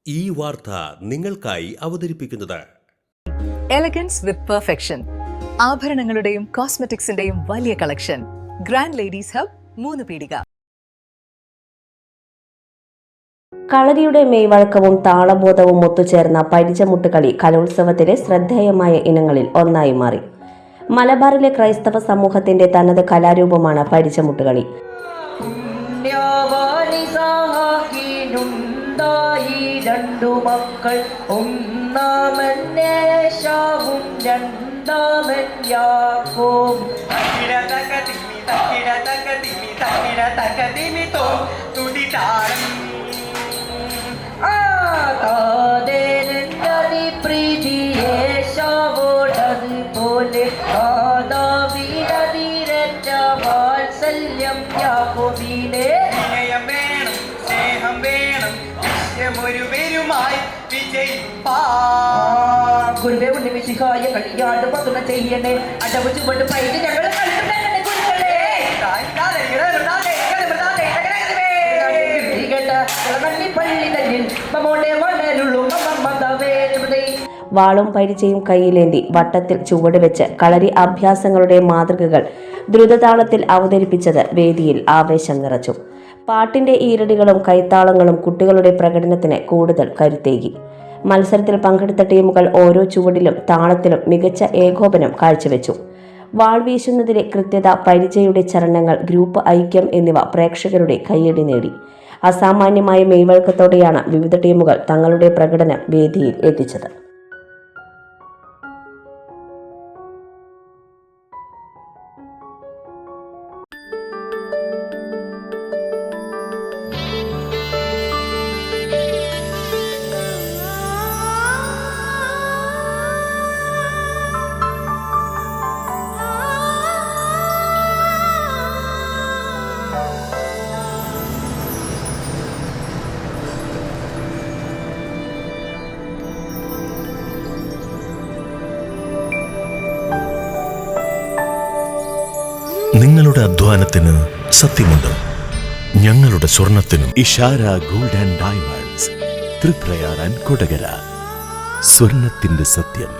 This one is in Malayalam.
ഈ വാർത്ത നിങ്ങൾക്കായി അവതരിപ്പിക്കുന്നത് എലഗൻസ് വിത്ത് പെർഫെക്ഷൻ, ആഭരണങ്ങളുടെയും കോസ്മെറ്റിക്സിന്റെയും വലിയ കളക്ഷൻ. ഗ്രാൻഡ് ലേഡീസ് ഹബ്, 3 പീടിക. കളരിയുടെ മെയ്വഴക്കവും താളബോധവും ഒത്തുചേർന്ന പരിചമുട്ടുകളി കലോത്സവത്തിലെ ശ്രദ്ധേയമായ ഇനങ്ങളിൽ ഒന്നായി മാറി. മലബാറിലെ ക്രൈസ്തവ സമൂഹത്തിന്റെ തനത് കലാരൂപമാണ് പരിചമുട്ടുകളി. രണ്ടു മക്കൾ, ഒന്നാമൻ ഏശാവും രണ്ടാമൻ യാക്കോബ്. പ്രീതി ഏശാവോടതുപോലെ വീരതിരറ്റ വാത്സല്യം യാക്കോബിനെ. ഗുരുവേ ഉണ്ണിമിശിഹായ കളിയാട് പതുന ചെയ്യണേ, അടവ് ചുവട് പൈറ്റ് ഞങ്ങൾ വാളും പരിചയും കയ്യിലേന്തി വട്ടത്തിൽ ചുവട് വെച്ച് കളരി അഭ്യാസങ്ങളുടെ മാതൃകകൾ ദ്രുതതാളത്തിൽ അവതരിപ്പിച്ചത് വേദിയിൽ ആവേശം നിറച്ചു. പാട്ടിന്റെ ഈരടികളും കൈത്താളങ്ങളും കുട്ടികളുടെ പ്രകടനത്തിന് കൂടുതൽ കരുത്തേകി. മത്സരത്തിൽ പങ്കെടുത്ത ടീമുകൾ ഓരോ ചുവടിലും താളത്തിലും മികച്ച ഏകോപനം കാഴ്ചവെച്ചു. വാൾ വീശുന്നതിലെ കൃത്യത, പരിചയുടെ ചലനങ്ങൾ, ഗ്രൂപ്പ് ഐക്യം എന്നിവ പ്രേക്ഷകരുടെ കയ്യടി നേടി. അസാമാന്യമായ മെയ്വഴക്കത്തോടെയാണ് വിവിധ ടീമുകൾ തങ്ങളുടെ പ്രകടനം വേദിയിൽ എത്തിച്ചത്. നിങ്ങളുടെ അധ്വാനത്തിന് സത്യമുണ്ട്, ഞങ്ങളുടെ സ്വർണത്തിനും. Ishara gold and diamonds, Triprayar and Kodakara. സ്വർണത്തിന്റെ സത്യം.